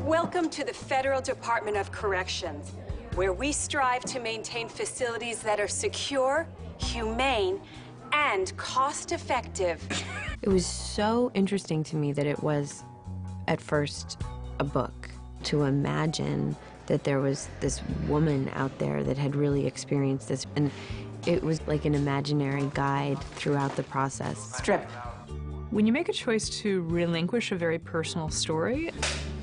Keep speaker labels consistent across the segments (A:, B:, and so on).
A: Welcome to the Federal Department of Corrections, where we strive to maintain facilities that are secure, humane, and cost-effective.
B: It was so interesting to me that it was, at first, a book. To imagine that there was this woman out there that had really experienced this, and it was like an imaginary guide throughout the process.
A: Strip.
C: When you make a choice to relinquish a very personal story,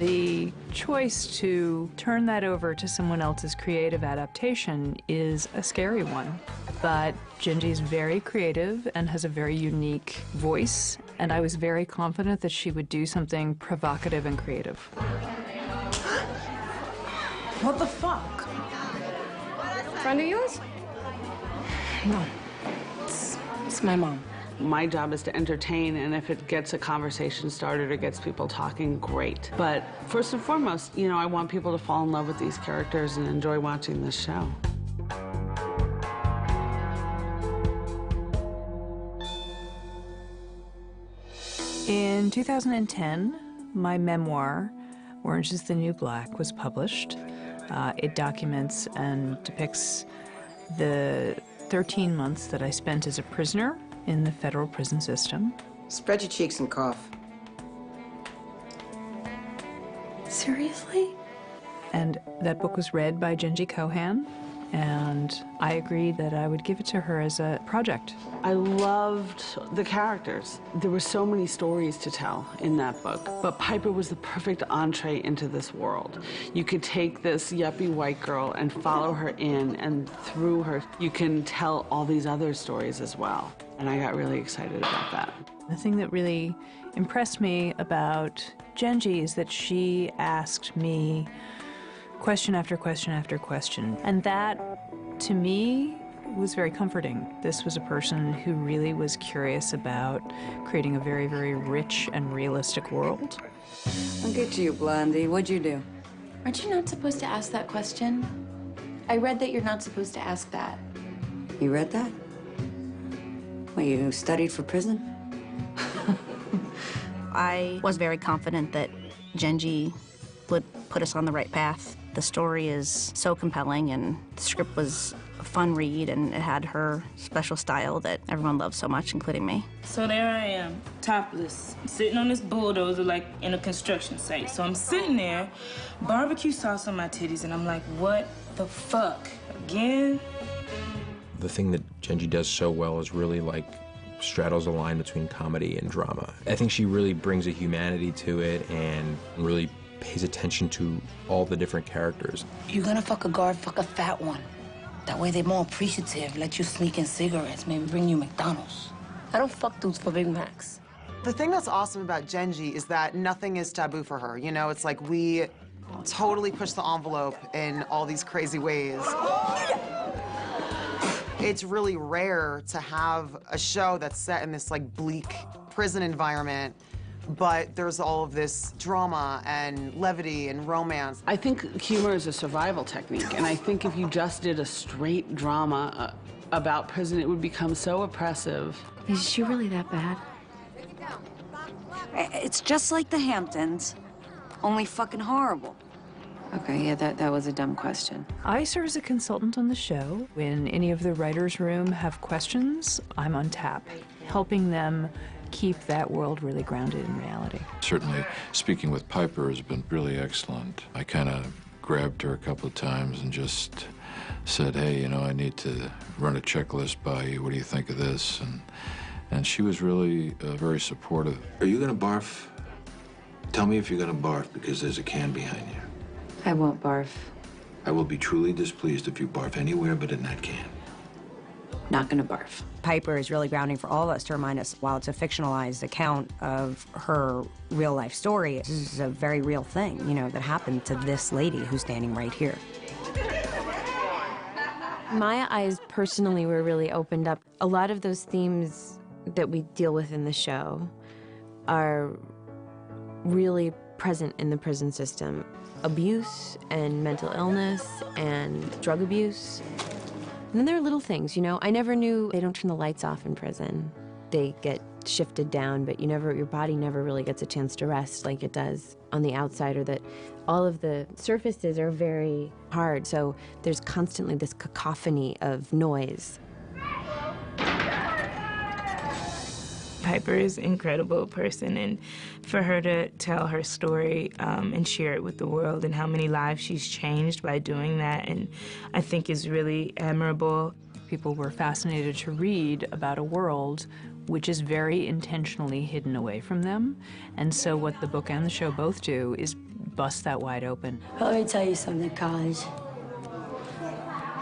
C: the choice to turn that over to someone else's creative adaptation is a scary one. But Gingy is very creative and has a very unique voice, and I was very confident that she would do something provocative and creative.
D: What the fuck?
E: Friend of yours?
D: No. It's my mom.
F: My job is to entertain, and if it gets a conversation started or gets people talking, great. But first and foremost, you know, I want people to fall in love with these characters and enjoy watching this show.
C: In 2010, my memoir, Orange is the New Black, was published. It documents and depicts the 13 months that I spent as a prisoner in the federal prison system.
G: Spread your cheeks and cough.
E: Seriously?
C: And that book was read by Gingy Cohan, and I agreed that I would give it to her as a project.
F: I loved the characters. There were so many stories to tell in that book, but Piper was the perfect entree into this world. You could take this yuppie white girl and follow her in, and through her, you can tell all these other stories as well. And I got really excited about that.
C: The thing that really impressed me about Gingy is that she asked me question after question after question. And that, to me, was very comforting. This was a person who really was curious about creating a very, very rich and realistic world.
E: I'll get to you, Blondie. What'd you do?
H: Aren't you not supposed to ask that question? I read that you're not supposed to ask that.
E: You read that? What, you studied for prison?
I: I was very confident that Gingy would put us on the right path. The story is so compelling, and the script was a fun read, and it had her special style that everyone loves so much, including me.
D: So there I am, topless, sitting on this bulldozer like in a construction site. So I'm sitting there, barbecue sauce on my titties, and I'm like, what the fuck? Again?
J: The thing that Gingy does so well is really like straddles the line between comedy and drama. I think she really brings a humanity to it and really pays attention to all the different characters.
K: You're gonna fuck a guard, fuck a fat one. That way they're more appreciative, let you sneak in cigarettes, maybe bring you McDonald's.
E: I don't fuck dudes for Big Macs.
L: The thing that's awesome about Gingy is that nothing is taboo for her. You know, it's like we totally push the envelope in all these crazy ways. It's really rare to have a show that's set in this like bleak prison environment, but there's all of this drama and levity and romance.
F: I think humor is a survival technique, and I think if you just did a straight drama about prison, it would become so oppressive.
H: Is she really that bad?
E: It's just like the Hamptons, only fucking horrible.
H: Okay, yeah, that was a dumb question.
C: I serve as a consultant on the show. When any of the writers' room have questions, I'm on tap, helping them keep that world really grounded in reality.
M: Certainly, speaking with Piper has been really excellent. I kind of grabbed her a couple of times and just said, hey, you know, I need to run a checklist by you. What do you think of this? And she was really very supportive.
N: Are you gonna barf? Tell me if you're gonna barf, because there's a can behind you.
H: I won't barf.
N: I will be truly displeased if you barf anywhere but in that can.
H: Not gonna barf.
I: Piper is really grounding for all of us to remind us, while it's a fictionalized account of her real-life story, this is a very real thing, you know, that happened to this lady who's standing right here.
B: My eyes personally were really opened up. A lot of those themes that we deal with in the show are really present in the prison system. Abuse and mental illness and drug abuse. And then there are little things, you know. I never knew they don't turn the lights off in prison. They get shifted down, but your body never really gets a chance to rest like it does on the outside, or that all of the surfaces are very hard. So there's constantly this cacophony of noise.
D: Piper is an incredible person, and for her to tell her story and share it with the world, and how many lives she's changed by doing that, and I think is really admirable.
C: People were fascinated to read about a world which is very intentionally hidden away from them, and so what the book and the show both do is bust that wide open.
O: Well, let me tell you something, college.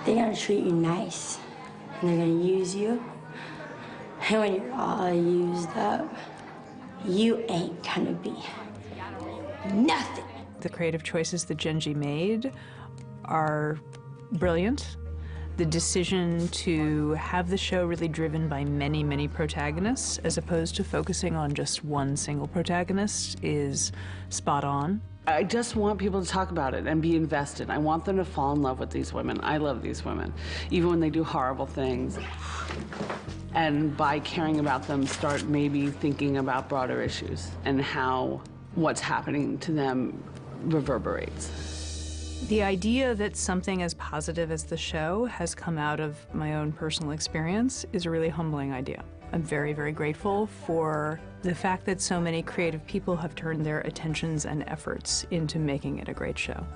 O: They're gonna treat you nice, and they're gonna use you. And when you're all used up, you ain't gonna be nothing.
C: The creative choices that Genji made are brilliant. The decision to have the show really driven by many, many protagonists, as opposed to focusing on just one single protagonist, is spot on.
F: I just want people to talk about it and be invested. I want them to fall in love with these women. I love these women, even when they do horrible things. And by caring about them, start maybe thinking about broader issues and how what's happening to them reverberates.
C: The idea that something as positive as the show has come out of my own personal experience is a really humbling idea. I'm very, very grateful for the fact that so many creative people have turned their attentions and efforts into making it a great show.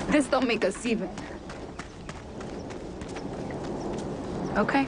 P: This don't make us even. Okay.